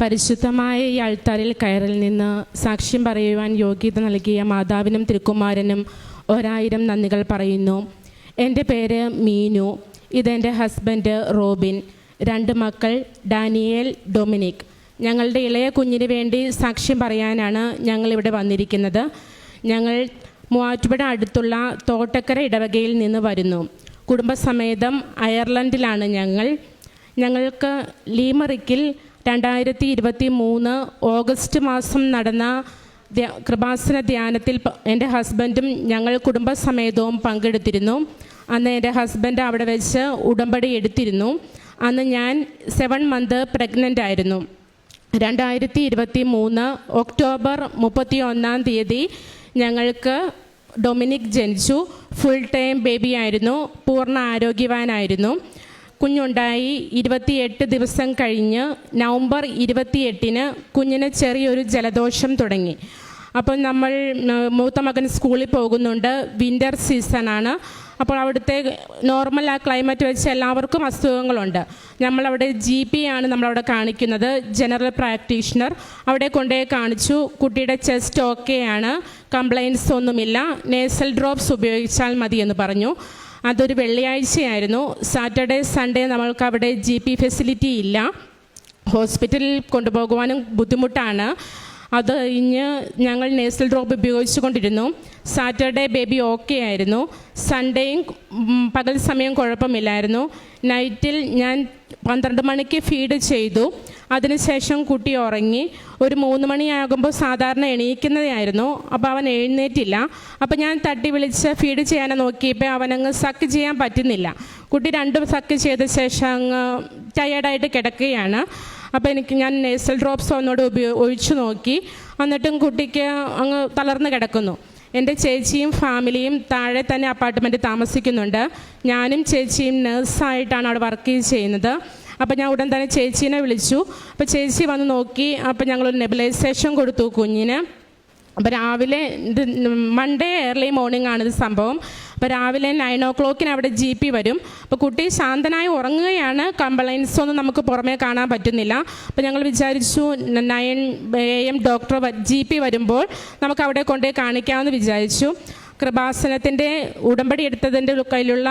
പരിശുദ്ധമായ ഈ അൾത്താരിൽ കയറിൽ നിന്ന് സാക്ഷ്യം പറയുവാൻ യോഗ്യത നൽകിയ മാതാവിനും തിരുക്കുമാരനും 1000 നന്ദികൾ പറയുന്നു. എൻ്റെ പേര് മീനു. ഇതെൻ്റെ ഹസ്ബൻഡ് റോബിൻ. 2 മക്കൾ ഡാനിയേൽ, ഡൊമിനിക്. ഞങ്ങളുടെ ഇളയ കുഞ്ഞിന് വേണ്ടി സാക്ഷ്യം പറയാനാണ് ഞങ്ങളിവിടെ വന്നിരിക്കുന്നത്. ഞങ്ങൾ മൂവാറ്റുപുഴ അടുത്തുള്ള തോട്ടക്കര ഇടവകയിൽ നിന്ന് വരുന്നു. കുടുംബസമേതം അയർലൻഡിലാണ് ഞങ്ങൾക്ക് ലീമറിക്കിൽ 2023 ഓഗസ്റ്റ് മാസം നടന്ന കൃപാസന ധ്യാനത്തിൽ എൻ്റെ ഹസ്ബൻഡും ഞങ്ങൾ കുടുംബസമേതവും പങ്കെടുത്തിരുന്നു. അന്ന് എൻ്റെ ഹസ്ബൻഡ് അവിടെ വെച്ച് ഉടമ്പടി എടുത്തിരുന്നു. അന്ന് ഞാൻ 7 മന്ത് പ്രഗ്നൻ്റ് ആയിരുന്നു. 2023 ഒക്ടോബർ 31 തീയതി ഞങ്ങൾക്ക് ഡൊമിനിക് ജനിച്ചു. ഫുൾ ടൈം ബേബി ആയിരുന്നു. പൂർണ്ണ ആരോഗ്യവാനായിരുന്നു. കുഞ്ഞുണ്ടായി 28 ദിവസം കഴിഞ്ഞ് നവംബർ 28 കുഞ്ഞിന് ചെറിയൊരു ജലദോഷം തുടങ്ങി. അപ്പോൾ നമ്മൾ മൂത്ത മകൻ സ്കൂളിൽ പോകുന്നുണ്ട്. വിൻ്റർ സീസണാണ്. അപ്പോൾ അവിടുത്തെ നോർമൽ ആ ക്ലൈമറ്റ് വെച്ച് എല്ലാവർക്കും അസുഖങ്ങളുണ്ട്. നമ്മളവിടെ GP ആണ് നമ്മളവിടെ കാണിക്കുന്നത്, ജനറൽ പ്രാക്ടീഷണർ. അവിടെ കൊണ്ടുപോയി കാണിച്ചു. കുട്ടിയുടെ ചെസ്റ്റ് ഓക്കെയാണ്, കംപ്ലയിൻസ് ഒന്നുമില്ല, നേസൽ ഡ്രോപ്സ് ഉപയോഗിച്ചാൽ മതി എന്ന് പറഞ്ഞു. അതൊരു വെള്ളിയാഴ്ചയായിരുന്നു. സാറ്റർഡേ സൺഡേ നമ്മൾക്ക് അവിടെ GP ഫെസിലിറ്റി ഇല്ല. ഹോസ്പിറ്റലിൽ കൊണ്ടുപോകുവാനും ബുദ്ധിമുട്ടാണ്. അത് കഴിഞ്ഞ് ഞങ്ങൾ നേസൽ ഡ്രോപ്പ് ഉപയോഗിച്ചു കൊണ്ടിരുന്നു. സാറ്റർഡേ ബേബി ഓക്കെ ആയിരുന്നു. സൺഡേയും പകൽ സമയം കുഴപ്പമില്ലായിരുന്നു. നൈറ്റിൽ ഞാൻ 12 മണിക്ക് ഫീഡ് ചെയ്തു. അതിനുശേഷം കുട്ടി ഉറങ്ങി. ഒരു 3 മണിയാകുമ്പോൾ സാധാരണ എണീക്കുന്നതായിരുന്നു. അപ്പോൾ അവൻ എഴുന്നേറ്റില്ല. അപ്പോൾ ഞാൻ തട്ടി വിളിച്ച് ഫീഡ് ചെയ്യാൻ നോക്കിയപ്പോൾ അവനങ്ങ് സക്ക് ചെയ്യാൻ പറ്റുന്നില്ല. കുട്ടി 2 സക്ക് ചെയ്ത ശേഷം അങ്ങ് ടയേർഡായിട്ട് കിടക്കുകയാണ്. അപ്പോൾ ഞാൻ നേസൽ ഡ്രോപ്സ് ഒന്നോട് ഒഴിച്ചു നോക്കി. എന്നിട്ടും കുട്ടിക്ക് അങ്ങ് തളർന്ന് കിടക്കുന്നു. എൻ്റെ ചേച്ചിയും ഫാമിലിയും താഴെ തന്നെ അപ്പാർട്ട്മെൻറ്റ് താമസിക്കുന്നുണ്ട്. ഞാനും ചേച്ചിയും നേഴ്സായിട്ടാണ് അവിടെ വർക്ക് ചെയ്യുന്നത്. അപ്പോൾ ഞാൻ ഉടൻ തന്നെ ചേച്ചീനെ വിളിച്ചു. അപ്പോൾ ചേച്ചി വന്ന് നോക്കി. അപ്പോൾ ഞങ്ങളൊരു നെബുലൈസേഷൻ കൊടുത്തു കുഞ്ഞിന്. അപ്പോൾ രാവിലെ മൺഡേ ഏർലി മോർണിംഗ് ആണിത് സംഭവം. അപ്പോൾ രാവിലെ 9 o'clock അവിടെ GP വരും. അപ്പോൾ കുട്ടി ശാന്തനായി ഉറങ്ങുകയാണ്. കംപ്ലൈൻസ് ഒന്നും നമുക്ക് പുറമേ കാണാൻ പറ്റുന്നില്ല. അപ്പോൾ ഞങ്ങൾ വിചാരിച്ചു 9 AM ഡോക്ടർ GP വരുമ്പോൾ നമുക്ക് അവിടെ കൊണ്ടുപോയി കാണിക്കാമെന്ന് വിചാരിച്ചു. കൃപാസനത്തിൻ്റെ ഉടമ്പടി എടുത്തതിൻ്റെ കയ്യിലുള്ള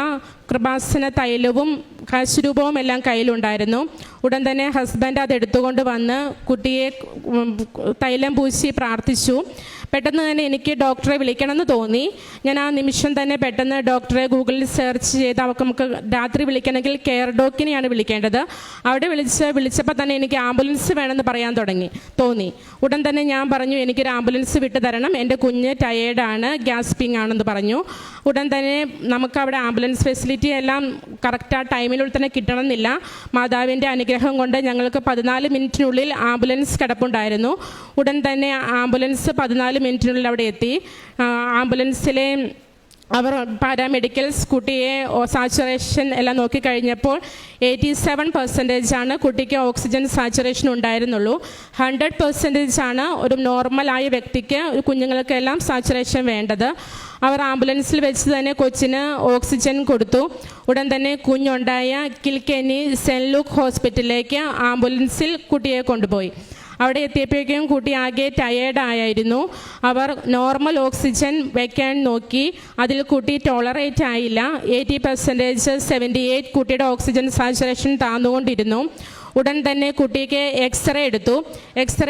കൃപാസന തൈലവും കാശുരൂപവും എല്ലാം കയ്യിലുണ്ടായിരുന്നു. ഉടൻ തന്നെ ഹസ്ബൻഡ് അത് എടുത്തുകൊണ്ട് വന്ന് കുട്ടിയെ തൈലം പൂശി പ്രാർത്ഥിച്ചു. പെട്ടെന്ന് തന്നെ എനിക്ക് ഡോക്ടറെ വിളിക്കണമെന്ന് തോന്നി. ഞാൻ ആ നിമിഷം തന്നെ പെട്ടെന്ന് ഡോക്ടറെ ഗൂഗിളിൽ സെർച്ച് ചെയ്ത് നമുക്ക് രാത്രി വിളിക്കണമെങ്കിൽ കെയർ ഡോക്കിനെയാണ് വിളിക്കേണ്ടത്. അവിടെ വിളിച്ചപ്പോൾ തന്നെ എനിക്ക് ആംബുലൻസ് വേണമെന്ന് പറയാൻ തോന്നി. ഉടൻ തന്നെ ഞാൻ പറഞ്ഞു, എനിക്കൊരു ആംബുലൻസ് വിട്ടു തരണം, എൻ്റെ കുഞ്ഞ് ടയേർഡാണ്, ഗ്യാസ്പിംഗ് ആണെന്ന് പറഞ്ഞു. ഉടൻ തന്നെ നമുക്കവിടെ ആംബുലൻസ് ഫെസിലിറ്റി എല്ലാം കറക്റ്റ് ആ ടൈമിനുള്ളിൽ തന്നെ കിട്ടണമെന്നില്ല. മാതാവിൻ്റെ അനുഗ്രഹം കൊണ്ട് ഞങ്ങൾക്ക് 14 മിനിറ്റിനുള്ളിൽ ആംബുലൻസ് കിടപ്പുണ്ടായിരുന്നു. ഉടൻ തന്നെ ആംബുലൻസ് 14 മിനിറ്റിനുള്ളിൽ അവിടെ എത്തി. ആംബുലൻസിലെ അവർ പാരാമെഡിക്കൽസ് കുട്ടിയെ സാച്ചുറേഷൻ എല്ലാം നോക്കിക്കഴിഞ്ഞപ്പോൾ 87% കുട്ടിക്ക് ഓക്സിജൻ സാച്ചുറേഷൻ ഉണ്ടായിരുന്നുള്ളൂ. 100% ഒരു നോർമലായ വ്യക്തിക്ക് കുഞ്ഞുങ്ങൾക്കെല്ലാം സാച്ചുറേഷൻ വേണ്ടത്. അവർ ആംബുലൻസിൽ വെച്ച് തന്നെ കൊച്ചിന് ഓക്സിജൻ കൊടുത്തു. ഉടൻ തന്നെ കുഞ്ഞുണ്ടായ കിൽക്കെന്നി സെൻറ്റ് ലൂക്ക് ഹോസ്പിറ്റലിലേക്ക് ആംബുലൻസിൽ കുട്ടിയെ കൊണ്ടുപോയി. അവിടെ എത്തിയപ്പോഴേക്കും കുട്ടി ആകെ ടയേർഡായിരുന്നു. അവർ നോർമൽ ഓക്സിജൻ വയ്ക്കാൻ നോക്കി. അതിൽ കുട്ടി ടോളറേറ്റ് ആയില്ല. 80%, 78 കുട്ടിയുടെ ഓക്സിജൻ സാച്ചുറേഷൻ താഴ്ന്നുകൊണ്ടിരുന്നു. ഉടൻ തന്നെ കുട്ടിക്ക് എക്സ്റേ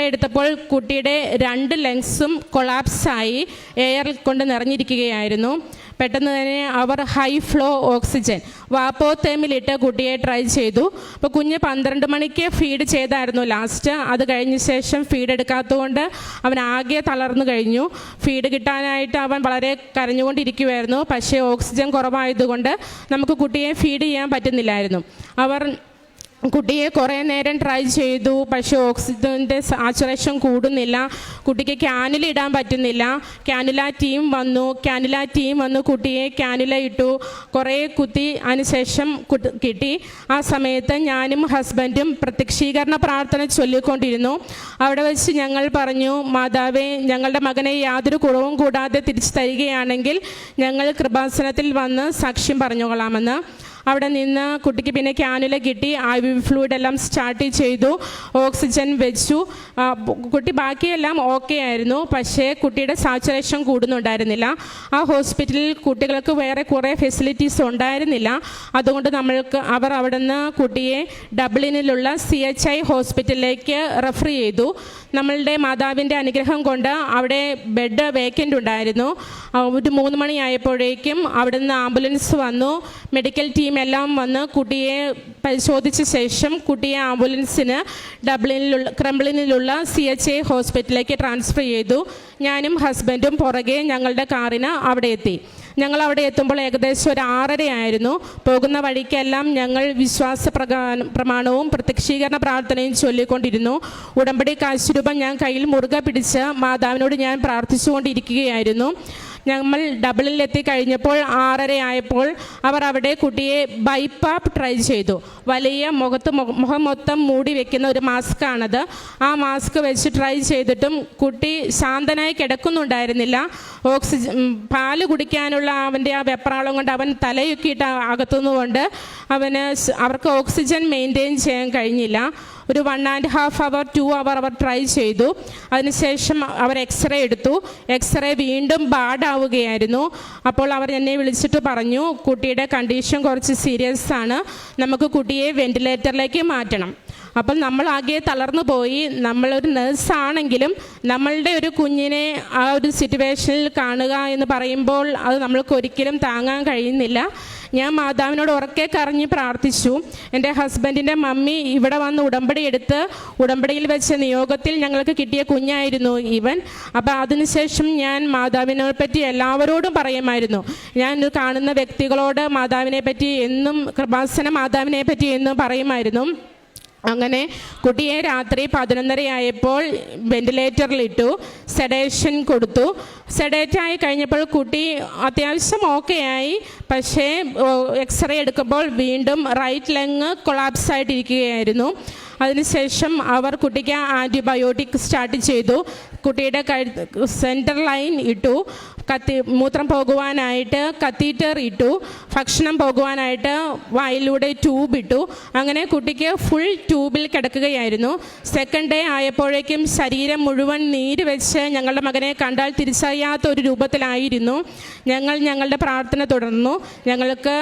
എടുത്തപ്പോൾ കുട്ടിയുടെ 2 ലങ്സും കൊളാപ്സായി എയർ കൊണ്ട് നിറഞ്ഞിരിക്കുകയായിരുന്നു. പെട്ടെന്ന് തന്നെ അവർ ഹൈ ഫ്ലോ ഓക്സിജൻ വാപ്പോത്തേമിലിട്ട് കുട്ടിയെ ട്രൈ ചെയ്തു. അപ്പോൾ കുഞ്ഞ് 12 മണിക്ക് ഫീഡ് ചെയ്തായിരുന്നു ലാസ്റ്റ്. അത് കഴിഞ്ഞ ശേഷം ഫീഡ് എടുക്കാത്തതുകൊണ്ട് അവൻ ആകെ തളർന്നു കഴിഞ്ഞു. ഫീഡ് കിട്ടാനായിട്ട് അവൻ വളരെ കരഞ്ഞുകൊണ്ടിരിക്കുമായിരുന്നു. പക്ഷേ ഓക്സിജൻ കുറവായതുകൊണ്ട് നമുക്ക് കുട്ടിയെ ഫീഡ് ചെയ്യാൻ പറ്റുന്നില്ലായിരുന്നു. അവർ കുട്ടിയെ കുറേ നേരം ട്രൈ ചെയ്തു. പക്ഷേ ഓക്സിജൻ്റെ സാച്ചുറേഷൻ കൂടുന്നില്ല. കുട്ടിക്ക് ക്യാനുല ഇടാൻ പറ്റുന്നില്ല. ക്യാനുല ടീം വന്നു കുട്ടിയെ ക്യാനുല ഇട്ടു. കുറേ കുത്തി അതിനുശേഷം കിട്ടി. ആ സമയത്ത് ഞാനും ഹസ്ബൻഡും പ്രത്യക്ഷീകരണ പ്രാർത്ഥന ചൊല്ലിക്കൊണ്ടിരുന്നു. അവിടെ വെച്ച് ഞങ്ങൾ പറഞ്ഞു, മാതാവേ, ഞങ്ങളുടെ മകനെ യാതൊരു കുറവും കൂടാതെ തിരിച്ചു തരികയാണെങ്കിൽ ഞങ്ങൾ കൃപാസനത്തിൽ വന്ന് സാക്ഷ്യം പറഞ്ഞുകൊള്ളാമെന്ന്. അവിടെ നിന്ന് കുട്ടിക്ക് പിന്നെ ക്യാനുല കിട്ടി, IV ഫ്ലൂയിഡ് എല്ലാം സ്റ്റാർട്ട് ചെയ്തു, ഓക്സിജൻ വെച്ചു. കുട്ടി ബാക്കിയെല്ലാം ഓക്കെ ആയിരുന്നു. പക്ഷേ കുട്ടിയുടെ സാച്ചുറേഷൻ കൂടുന്നുണ്ടായിരുന്നില്ല. ആ ഹോസ്പിറ്റലിൽ കുട്ടികൾക്ക് വേറെ കുറേ ഫെസിലിറ്റീസ് ഉണ്ടായിരുന്നില്ല. അതുകൊണ്ട് അവർ അവിടെ നിന്ന് കുട്ടിയെ ഡബ്ലിനിലുള്ള CHI ഹോസ്പിറ്റലിലേക്ക് റെഫർ ചെയ്തു. നമ്മളുടെ മാതാവിൻ്റെ അനുഗ്രഹം കൊണ്ട് അവിടെ ബെഡ് വേക്കൻ്റ് ഉണ്ടായിരുന്നു. ഒരു 3 മണിയായപ്പോഴേക്കും അവിടെ നിന്ന് ആംബുലൻസ് വന്നു. മെഡിക്കൽ ടീം എല്ലാം വന്ന് കുട്ടിയെ പരിശോധിച്ച ശേഷം കുട്ടിയെ ആംബുലൻസിന് ക്രംബ്ലിനിലുള്ള CHI ഹോസ്പിറ്റലിലേക്ക് ട്രാൻസ്ഫർ ചെയ്തു. ഞാനും ഹസ്ബൻഡും പുറകെ ഞങ്ങളുടെ കാറിന് അവിടെ എത്തി. ഞങ്ങൾ അവിടെ എത്തുമ്പോൾ ഏകദേശം ഒരു 6:30 ആയിരുന്നു. പോകുന്ന വഴിക്കെല്ലാം ഞങ്ങൾ വിശ്വാസ പ്രമാണവും പ്രത്യക്ഷീകരണ പ്രാർത്ഥനയും ചൊല്ലിക്കൊണ്ടിരുന്നു. ഉടമ്പടി കാശുരൂപം ഞാൻ കയ്യിൽ മുറുകെ പിടിച്ച് മാതാവിനോട് ഞാൻ പ്രാർത്ഥിച്ചുകൊണ്ടിരിക്കുകയായിരുന്നു. നമ്മൾ ഡബിളിലെത്തി കഴിഞ്ഞപ്പോൾ 6:30 ആയപ്പോൾ അവർ അവിടെ കുട്ടിയെ ബൈപ്പാപ്പ് ട്രൈ ചെയ്തു. വലിയ മുഖം മൊത്തം മൂടി വെക്കുന്ന ഒരു മാസ്കാണത്. ആ മാസ്ക് വെച്ച് ട്രൈ ചെയ്തിട്ടും കുട്ടി ശാന്തനായി കിടക്കുന്നുണ്ടായിരുന്നില്ല. പാല് കുടിക്കാനുള്ള അവൻ്റെ ആ വെപ്രാളം കൊണ്ട് അവൻ തലയൊക്കെയിട്ട് അകത്തുന്നുകൊണ്ട് അവർക്ക് ഓക്സിജൻ മെയിൻറ്റെയിൻ ചെയ്യാൻ കഴിഞ്ഞില്ല. ഒരു 1.5 hour 2 hour അവർ ട്രൈ ചെയ്തു. അതിനുശേഷം അവർ എക്സ്റേ എടുത്തു. എക്സ്റേ വീണ്ടും ബാഡാവുകയായിരുന്നു. അപ്പോൾ അവർ എന്നെ വിളിച്ചിട്ട് പറഞ്ഞു, കുട്ടിയുടെ കണ്ടീഷൻ കുറച്ച് സീരിയസ് ആണ്, നമുക്ക് കുട്ടിയെ വെന്റിലേറ്ററിലേക്ക് മാറ്റണം. അപ്പോൾ നമ്മളാകെ തളർന്നു പോയി. നമ്മളൊരു നഴ്സാണെങ്കിലും നമ്മളുടെ ഒരു കുഞ്ഞിനെ ആ ഒരു സിറ്റുവേഷനിൽ കാണുക എന്ന് പറയുമ്പോൾ അത് നമ്മൾക്ക് ഒരിക്കലും താങ്ങാൻ കഴിയുന്നില്ല. ഞാൻ മാതാവിനോട് ഉറക്കെ കരഞ്ഞ് പ്രാർത്ഥിച്ചു. എൻ്റെ ഹസ്ബൻഡിൻ്റെ മമ്മി ഇവിടെ വന്ന് ഉടമ്പടി എടുത്ത് ഉടമ്പടിയിൽ വെച്ച നിയോഗത്തിൽ ഞങ്ങൾക്ക് കിട്ടിയ കുഞ്ഞായിരുന്നു ഇവൻ. അപ്പോൾ അതിനുശേഷം ഞാൻ മാതാവിനെ പറ്റി എല്ലാവരോടും പറയുമായിരുന്നു. ഞാൻ കാണുന്ന വ്യക്തികളോട് മാതാവിനെ പറ്റി എന്നും, കൃപാസന മാതാവിനെ പറ്റി എന്നും പറയുമായിരുന്നു. അങ്ങനെ കുട്ടിയെ രാത്രി 11:30 ആയപ്പോൾ വെന്റിലേറ്ററിലിട്ടു, സെഡേഷൻ കൊടുത്തു. സെഡേറ്റായി കഴിഞ്ഞപ്പോൾ കുട്ടി അത്യാവശ്യം ഓക്കെ ആയി. പക്ഷേ എക്സ്റേ എടുക്കുമ്പോൾ വീണ്ടും റൈറ്റ് ലെഗ് കൊളാപ്സ് ആയിട്ടിരിക്കുകയായിരുന്നു. അതിനുശേഷം അവർ കുട്ടിക്ക് ആൻറ്റിബയോട്ടിക് സ്റ്റാർട്ട് ചെയ്തു. കുട്ടിയുടെ സെൻറ്റർ ലൈൻ ഇട്ടു, മൂത്രം പോകുവാനായിട്ട് കത്തീറ്റർ ഇട്ടു, ഭക്ഷണം പോകുവാനായിട്ട് വായിലൂടെ ട്യൂബ് ഇട്ടു. അങ്ങനെ കുട്ടിക്ക് ഫുൾ ട്യൂബിൽ കിടക്കുകയായിരുന്നു. സെക്കൻഡ് ഡേ ആയപ്പോഴേക്കും ശരീരം മുഴുവൻ നീര് വെച്ച് ഞങ്ങളുടെ മകനെ കണ്ടാൽ തിരിച്ചറിയാത്ത ഒരു രൂപത്തിലായിരുന്നു. ഞങ്ങളുടെ പ്രാർത്ഥന തുടർന്നു. ഞങ്ങൾക്ക്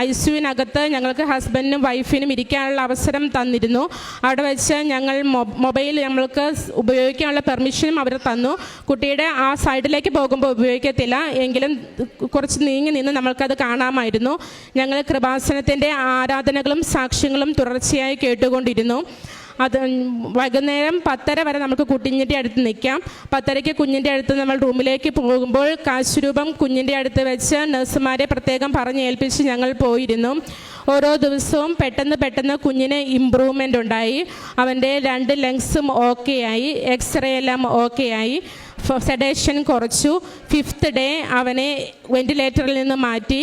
ICUവിനകത്ത് ഞങ്ങൾക്ക് ഹസ്ബൻഡിനും വൈഫിനും ഇരിക്കാനുള്ള അവസരം തന്നിരുന്നു. അവിടെ വെച്ച് ഞങ്ങൾ മൊബൈൽ നമ്മൾക്ക് ഉപയോഗിക്കാനുള്ള പെർമിഷനും അവർ തന്നു. കുട്ടിയുടെ ആ സൈഡിലേക്ക് പോകുമ്പോൾ ഉപയോഗിക്കത്തില്ല, എങ്കിലും കുറച്ച് നീങ്ങി നിന്ന് നമ്മൾക്കത് കാണാമായിരുന്നു. ഞങ്ങൾ കൃപാസനത്തിൻ്റെ ആരാധനകളും സാക്ഷ്യങ്ങളും തുടർച്ചയായി കേട്ടുകൊണ്ടിരുന്നു. അത് വൈകുന്നേരം 10:30 വരെ നമുക്ക് കുഞ്ഞിൻ്റെ അടുത്ത് നിൽക്കാം. 10:30 കുഞ്ഞിൻ്റെ അടുത്ത് നമ്മൾ റൂമിലേക്ക് പോകുമ്പോൾ കാശുരൂപം കുഞ്ഞിൻ്റെ അടുത്ത് വെച്ച് നഴ്സുമാരെ പ്രത്യേകം പറഞ്ഞ് ഏൽപ്പിച്ച് ഞങ്ങൾ പോയിരുന്നു. ഓരോ ദിവസവും പെട്ടെന്ന് കുഞ്ഞിന് ഇമ്പ്രൂവ്മെൻ്റ് ഉണ്ടായി. അവൻ്റെ 2 ലങ്സും ഓക്കെ ആയി, എക്സ്റേ എല്ലാം ഓക്കെ ആയി, സെഡേഷൻ കുറച്ചു. 5th ഡേ അവനെ വെന്റിലേറ്ററിൽ നിന്ന് മാറ്റി.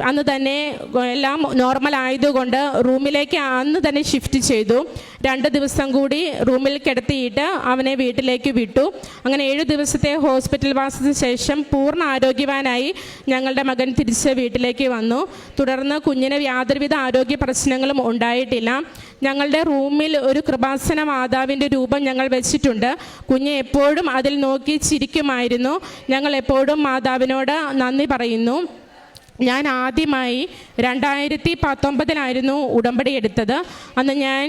അന്ന് തന്നെ എല്ലാം നോർമൽ ആയതുകൊണ്ട് റൂമിലേക്ക് അന്ന് തന്നെ ഷിഫ്റ്റ് ചെയ്തു. 2 ദിവസം കൂടി റൂമിൽ കിടത്തിയിട്ട് അവനെ വീട്ടിലേക്ക് വിട്ടു. അങ്ങനെ 7 ദിവസത്തെ ഹോസ്പിറ്റൽ വാസത്തിന് ശേഷം പൂർണ്ണ ആരോഗ്യവാനായി ഞങ്ങളുടെ മകൻ തിരിച്ച് വീട്ടിലേക്ക് വന്നു. തുടർന്ന് കുഞ്ഞിന് യാതൊരുവിധ ആരോഗ്യ പ്രശ്നങ്ങളും ഉണ്ടായിട്ടില്ല. ഞങ്ങളുടെ റൂമിൽ ഒരു കൃപാസന മാതാവിൻ്റെ രൂപം ഞങ്ങൾ വെച്ചിട്ടുണ്ട്. കുഞ്ഞ് എപ്പോഴും അതിൽ നോക്കി ചിരിക്കുമായിരുന്നു. ഞങ്ങൾ എപ്പോഴും മാതാവിനോട് നന്ദി പറയുന്നു. ഞാൻ ആദ്യമായി 2019 ഉടമ്പടി എടുത്തത്. അന്ന് ഞാൻ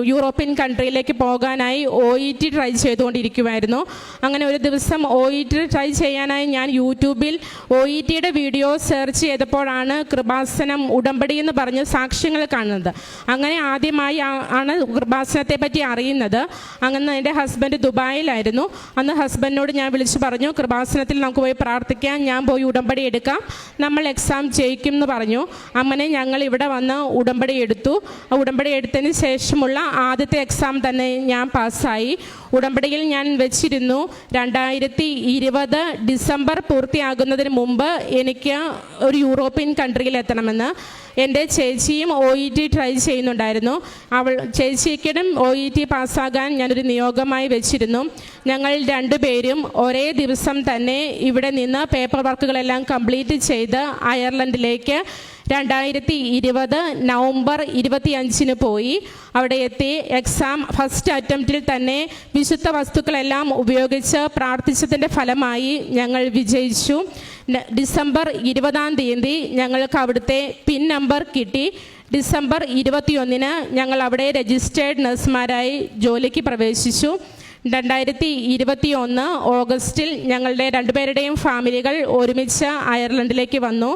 യൂറോപ്യൻ കൺട്രിയിലേക്ക് പോകാനായി OET ട്രൈ ചെയ്തുകൊണ്ടിരിക്കുമായിരുന്നു. അങ്ങനെ ഒരു ദിവസം OET ട്രൈ ചെയ്യാനായി ഞാൻ യൂട്യൂബിൽ OETയുടെ വീഡിയോ സെർച്ച് ചെയ്തപ്പോഴാണ് കൃപാസനം ഉടമ്പടി എന്ന് പറഞ്ഞ് സാക്ഷ്യങ്ങൾ കാണുന്നത്. അങ്ങനെ ആദ്യമായി ആണ് കൃപാസനത്തെ പറ്റി അറിയുന്നത്. അങ്ങനെ എൻ്റെ ഹസ്ബൻഡ് ദുബായിലായിരുന്നു. അന്ന് ഹസ്ബൻഡിനോട് ഞാൻ വിളിച്ചു പറഞ്ഞു, കൃപാസനത്തിൽ നമുക്ക് പോയി പ്രാർത്ഥിക്കാം, ഞാൻ പോയി ഉടമ്പടി എടുക്കാം, നമ്മൾ എക്സാം ജയിക്കും എന്ന് പറഞ്ഞു. അങ്ങനെ ഞങ്ങൾ ഇവിടെ വന്ന് ഉടമ്പടി എടുത്തു. ഉടമ്പടി എടുത്തതിന് ശേഷമുള്ള ആദ്യത്തെ എക്സാം തന്നെ ഞാൻ പാസ്സായി. ഉടമ്പടിയിൽ ഞാൻ വെച്ചിരുന്നു 2020 ഡിസംബർ പൂർത്തിയാകുന്നതിന് മുമ്പ് എനിക്ക് ഒരു യൂറോപ്യൻ കൺട്രിയിൽ എത്തണമെന്ന്. എൻ്റെ ചേച്ചിയും OET ട്രൈ ചെയ്യുന്നുണ്ടായിരുന്നു. ചേച്ചിക്കും OET പാസ്സാകാൻ ഞാനൊരു നിയോഗമായി വെച്ചിരുന്നു. ഞങ്ങൾ 2 പേരും ഒരേ ദിവസം തന്നെ ഇവിടെ നിന്ന് പേപ്പർ വർക്കുകളെല്ലാം കംപ്ലീറ്റ് ചെയ്ത് അയർലൻഡിലേക്ക് 2020 നവംബർ 25 പോയി. അവിടെ എത്തി എക്സാം ഫസ്റ്റ് അറ്റംപ്റ്റിൽ തന്നെ വിശുദ്ധ വസ്തുക്കളെല്ലാം ഉപയോഗിച്ച് പ്രാർത്ഥിച്ചതിൻ്റെ ഫലമായി ഞങ്ങൾ വിജയിച്ചു. ഡിസംബർ 20 ഞങ്ങൾക്ക് അവിടുത്തെ പിൻ നമ്പർ കിട്ടി. ഡിസംബർ 21 ഞങ്ങൾ അവിടെ രജിസ്റ്റേർഡ് നഴ്സുമാരായി ജോലിക്ക് പ്രവേശിച്ചു. 2021 ഓഗസ്റ്റിൽ ഞങ്ങളുടെ രണ്ടുപേരുടെയും ഫാമിലികൾ ഒരുമിച്ച് അയർലൻഡിലേക്ക് വന്നു.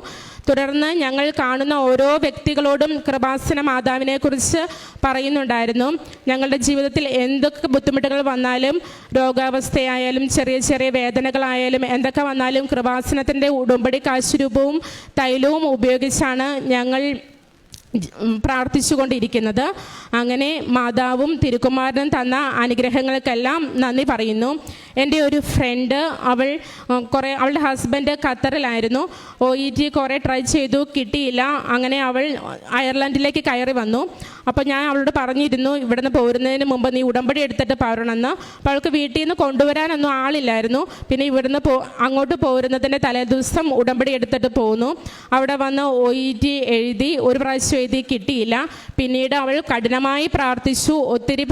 തുടർന്ന് ഞങ്ങൾ കാണുന്ന ഓരോ വ്യക്തികളോടും കൃപാസന മാതാവിനെക്കുറിച്ച് പറയുന്നുണ്ടായിരുന്നു. ഞങ്ങളുടെ ജീവിതത്തിൽ എന്തൊക്കെ ബുദ്ധിമുട്ടുകൾ വന്നാലും, രോഗാവസ്ഥയായാലും ചെറിയ ചെറിയ വേദനകളായാലും എന്തൊക്കെ വന്നാലും കൃപാസനത്തിൻ്റെ ഉടമ്പടി കാശുരൂപവും തൈലവും ഉപയോഗിച്ചാണ് ഞങ്ങൾ പ്രാർത്ഥിച്ചുകൊണ്ടിരിക്കുന്നത്. അങ്ങനെ മാതാവും തിരുക്കുമാരനും തന്ന അനുഗ്രഹങ്ങൾക്കെല്ലാം നന്ദി പറയുന്നു. എൻ്റെ ഒരു ഫ്രണ്ട്, അവളുടെ ഹസ്ബൻഡ് ഖത്തറിലായിരുന്നു. OET കുറേ ട്രൈ ചെയ്തു, കിട്ടിയില്ല. അങ്ങനെ അവൾ അയർലൻഡിലേക്ക് കയറി വന്നു. അപ്പോൾ ഞാൻ അവളോട് പറഞ്ഞിരുന്നു, ഇവിടുന്ന് പോരുന്നതിന് മുമ്പ് നീ ഉടമ്പടി എടുത്തിട്ട് പോരണമെന്ന്. അപ്പോൾ അവൾക്ക് വീട്ടിൽ നിന്ന് കൊണ്ടുവരാനൊന്നും ആളില്ലായിരുന്നു. പിന്നെ ഇവിടുന്ന് അങ്ങോട്ട് പോരുന്നതിൻ്റെ തലേദിവസം ഉടമ്പടി എടുത്തിട്ട് പോന്നു. അവിടെ വന്ന് OET എഴുതി, ഒരു പ്രാവശ്യം എഴുതി, കിട്ടിയില്ല. പിന്നീട് അവൾ കഠിനമായി പ്രാർത്ഥിച്ചു. ഒത്തിരി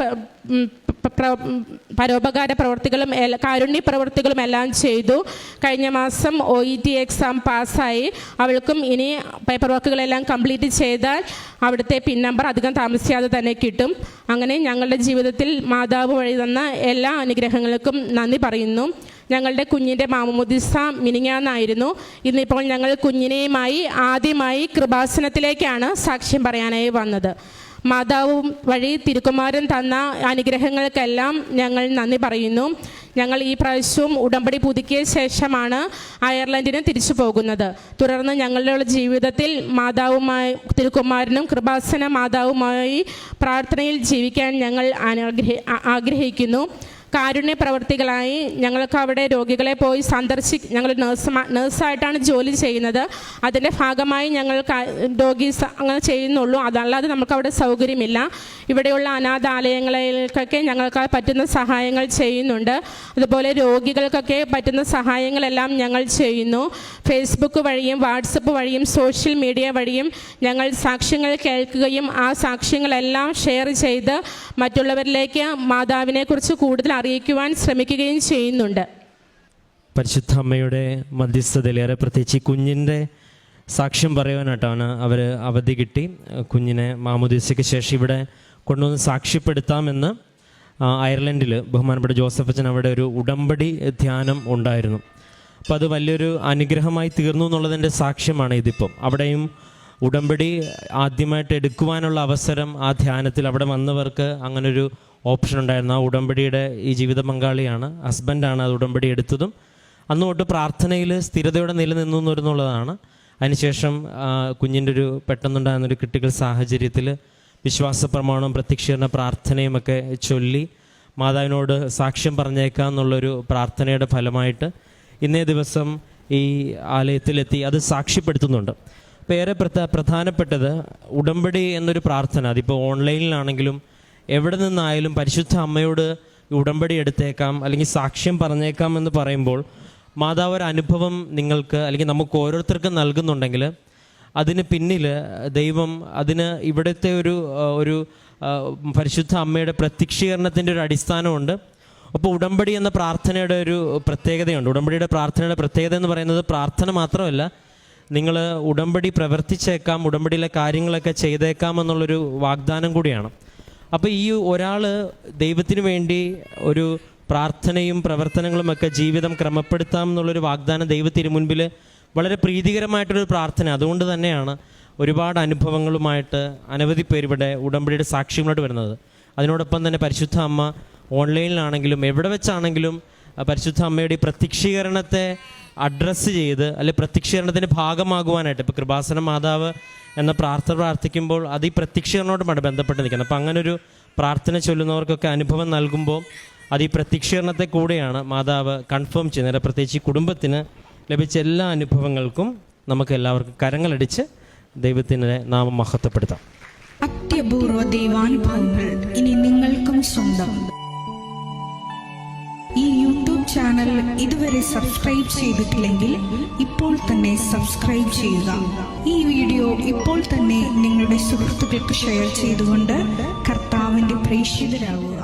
പരോപകാര പ്രവർത്തികളും കാരുണ്യ പ്രവർത്തികളും എല്ലാം ചെയ്തു. കഴിഞ്ഞ മാസം OET എക്സാം പാസ്സായി. അവൾക്കും ഇനി പേപ്പർ വർക്കുകളെല്ലാം കംപ്ലീറ്റ് ചെയ്താൽ അവിടുത്തെ പിൻ നമ്പർ അധികം താമസിയാതെ തന്നെ കിട്ടും. അങ്ങനെ ഞങ്ങളുടെ ജീവിതത്തിൽ മാതാവ് വഴി തന്ന എല്ലാ അനുഗ്രഹങ്ങൾക്കും നന്ദി പറയുന്നു. ഞങ്ങളുടെ കുഞ്ഞിൻ്റെ മാമോദിസ മിനിങ്ങാന്നായിരുന്നു. ഇന്നിപ്പോൾ ഞങ്ങൾ കുഞ്ഞിനെയുമായി ആദ്യമായി കൃപാസനത്തിലേക്കാണ് സാക്ഷ്യം പറയാനായി വന്നത്. മാതാവും വഴി തിരുക്കുമാരൻ തന്ന അനുഗ്രഹങ്ങൾക്കെല്ലാം ഞങ്ങൾ നന്ദി പറയുന്നു. ഞങ്ങൾ ഈ പ്രാവശ്യവും ഉടമ്പടി പുതുക്കിയ ശേഷമാണ് അയർലൻഡിന് തിരിച്ചു പോകുന്നത്. തുടർന്ന് ഞങ്ങളുടെ ജീവിതത്തിൽ മാതാവുമായി, തിരുക്കുമാരനും കൃപാസന മാതാവുമായി പ്രാർത്ഥനയിൽ ജീവിക്കാൻ ഞങ്ങൾ ആഗ്രഹിക്കുന്നു. കാരുണ്യ പ്രവർത്തികളായി ഞങ്ങൾക്ക് അവിടെ രോഗികളെ പോയി ഞങ്ങൾ നേഴ്സായിട്ടാണ് ജോലി ചെയ്യുന്നത്. അതിൻ്റെ ഭാഗമായി ഞങ്ങൾ രോഗി അങ്ങനെ ചെയ്യുന്നുള്ളൂ. അതല്ലാതെ നമുക്കവിടെ സൗകര്യമില്ല. ഇവിടെയുള്ള അനാഥാലയങ്ങളിലേക്കൊക്കെ ഞങ്ങൾക്ക് പറ്റുന്ന സഹായങ്ങൾ ചെയ്യുന്നുണ്ട്. അതുപോലെ രോഗികൾക്കൊക്കെ പറ്റുന്ന സഹായങ്ങളെല്ലാം ഞങ്ങൾ ചെയ്യുന്നു. ഫേസ്ബുക്ക് വഴിയും വാട്സപ്പ് വഴിയും സോഷ്യൽ മീഡിയ വഴിയും ഞങ്ങൾ സാക്ഷ്യങ്ങൾ കേൾക്കുകയും ആ സാക്ഷ്യങ്ങളെല്ലാം ഷെയർ ചെയ്ത് മറ്റുള്ളവരിലേക്ക് മാതാവിനെക്കുറിച്ച് കൂടുതൽ അറിയിക്കുവാൻ ശ്രമിക്കുകയും ചെയ്യുന്നുണ്ട്. പരിശുദ്ധ അമ്മയുടെ മധ്യസ്ഥതയിലേറെ പ്രത്യേകിച്ച് കുഞ്ഞിൻ്റെ സാക്ഷ്യം പറയുവാനായിട്ടാണ് അവർ അവധി കിട്ടി. കുഞ്ഞിനെ മാമോദീസയ്ക്ക് ശേഷം ഇവിടെ കൊണ്ടുവന്ന് സാക്ഷ്യപ്പെടുത്താമെന്ന് അയർലൻഡിൽ ബഹുമാനപ്പെട്ട ജോസഫ് അച്ഛൻ അവിടെ ഒരു ഉടമ്പടി ധ്യാനം ഉണ്ടായിരുന്നു. അപ്പോൾ അത് വലിയൊരു അനുഗ്രഹമായി തീർന്നു എന്നുള്ളതിൻ്റെ സാക്ഷ്യമാണ് ഇതിപ്പം. അവിടെയും ഉടമ്പടി ആദ്യമായിട്ട് എടുക്കുവാനുള്ള അവസരം ആ ധ്യാനത്തിൽ അവിടെ വന്നവർക്ക് അങ്ങനൊരു ഓപ്ഷൻ ഉണ്ടായിരുന്നു. ആ ഉടമ്പടിയുടെ ഈ ജീവിത പങ്കാളിയാണ്, ഹസ്ബൻഡാണ് അത് ഉടമ്പടി എടുത്തതും. അന്ന് തൊട്ട് പ്രാർത്ഥനയിൽ സ്ഥിരതയോടെ നിലനിന്നു എന്നുള്ളതാണ്. അതിനുശേഷം കുഞ്ഞിൻ്റെ ഒരു പെട്ടെന്നുണ്ടാകുന്നൊരു ക്രിട്ടിക്കൽ സാഹചര്യത്തിൽ വിശ്വാസ പ്രമാണവും പ്രത്യക്ഷീകരണ പ്രാർത്ഥനയുമൊക്കെ ചൊല്ലി മാതാവിനോട് സാക്ഷ്യം പറഞ്ഞേക്കാം എന്നുള്ളൊരു പ്രാർത്ഥനയുടെ ഫലമായിട്ട് ഇന്നേ ദിവസം ഈ ആലയത്തിലെത്തി അത് സാക്ഷ്യപ്പെടുത്തുന്നുണ്ട്. അപ്പോൾ ഏറെ പ്രധാനപ്പെട്ടത് ഉടമ്പടി എന്നൊരു പ്രാർത്ഥന, അതിപ്പോൾ ഓൺലൈനിലാണെങ്കിലും എവിടെ നിന്നായാലും പരിശുദ്ധ അമ്മയോട് ഉടമ്പടി എടുത്തേക്കാം അല്ലെങ്കിൽ സാക്ഷ്യം പറഞ്ഞേക്കാം എന്ന് പറയുമ്പോൾ മാതാവ് ഒരു അനുഭവം നിങ്ങൾക്ക് അല്ലെങ്കിൽ നമുക്ക് ഓരോരുത്തർക്കും നൽകുന്നുണ്ടെങ്കിൽ അതിന് പിന്നിൽ ദൈവം അതിന് ഇവിടുത്തെ ഒരു പരിശുദ്ധ അമ്മയുടെ പ്രത്യക്ഷീകരണത്തിൻ്റെ ഒരു അടിസ്ഥാനമുണ്ട്. അപ്പോൾ ഉടമ്പടി എന്ന പ്രാർത്ഥനയുടെ ഒരു പ്രത്യേകതയുണ്ട്. ഉടമ്പടിയുടെ പ്രാർത്ഥനയുടെ പ്രത്യേകത എന്ന് പറയുന്നത് പ്രാർത്ഥന മാത്രമല്ല, നിങ്ങൾ ഉടമ്പടി പ്രവർത്തിച്ചേക്കാം, ഉടമ്പടിയിലെ കാര്യങ്ങളൊക്കെ ചെയ്തേക്കാം എന്നുള്ളൊരു വാഗ്ദാനം കൂടിയാണ്. അപ്പോൾ ഈ ഒരാൾ ദൈവത്തിന് വേണ്ടി ഒരു പ്രാർത്ഥനയും പ്രവർത്തനങ്ങളുമൊക്കെ ജീവിതം ക്രമപ്പെടുത്താം എന്നുള്ളൊരു വാഗ്ദാനം ദൈവത്തിന് മുൻപിൽ വളരെ പ്രീതികരമായിട്ടൊരു പ്രാർത്ഥന. അതുകൊണ്ട് തന്നെയാണ് ഒരുപാട് അനുഭവങ്ങളുമായിട്ട് അനവധി പേര് ഇവിടെ ഉടമ്പടിയുടെ സാക്ഷ്യങ്ങളോട് വരുന്നത്. അതിനോടൊപ്പം തന്നെ പരിശുദ്ധ അമ്മ ഓൺലൈനിലാണെങ്കിലും എവിടെ വെച്ചാണെങ്കിലും പരിശുദ്ധ അമ്മയുടെ ഈ പ്രത്യക്ഷീകരണത്തെ അഡ്രസ്സ് ചെയ്ത് അല്ലെങ്കിൽ പ്രത്യക്ഷീകരണത്തിൻ്റെ ഭാഗമാകുവാനായിട്ട് ഇപ്പോൾ കൃപാസന മാതാവ് എന്ന പ്രാർത്ഥന പ്രാർത്ഥിക്കുമ്പോൾ അത് ഈ പ്രത്യക്ഷീകരണത്തോടുമാണ് ബന്ധപ്പെട്ട് നിൽക്കുന്നത്. അപ്പം അങ്ങനൊരു പ്രാർത്ഥന ചൊല്ലുന്നവർക്കൊക്കെ അനുഭവം നൽകുമ്പോൾ അത് ഈ പ്രത്യക്ഷീകരണത്തെ കൂടെയാണ് മാതാവ് കൺഫേം ചെയ്യുന്നത്. പ്രത്യേകിച്ച് ഈ കുടുംബത്തിന് ലഭിച്ച എല്ലാ അനുഭവങ്ങൾക്കും നമുക്ക് എല്ലാവർക്കും കരങ്ങളടിച്ച് ദൈവത്തിൻ്റെ നാമം മഹത്വപ്പെടുത്താം. അത്യപൂർവ ദൈവാനുഭവങ്ങൾ ഇനി നിങ്ങൾക്കും സ്വന്തം. ഈ യൂട്യൂബ് ചാനൽ ഇതുവരെ സബ്സ്ക്രൈബ് ചെയ്തിട്ടില്ലെങ്കിൽ ഇപ്പോൾ തന്നെ സബ്സ്ക്രൈബ് ചെയ്യുക. ഈ വീഡിയോ ഇപ്പോൾ തന്നെ നിങ്ങളുടെ സുഹൃത്തുക്കൾക്ക് ഷെയർ ചെയ്തുകൊണ്ട് കർത്താവിൻ്റെ പ്രേക്ഷിതരാകുക.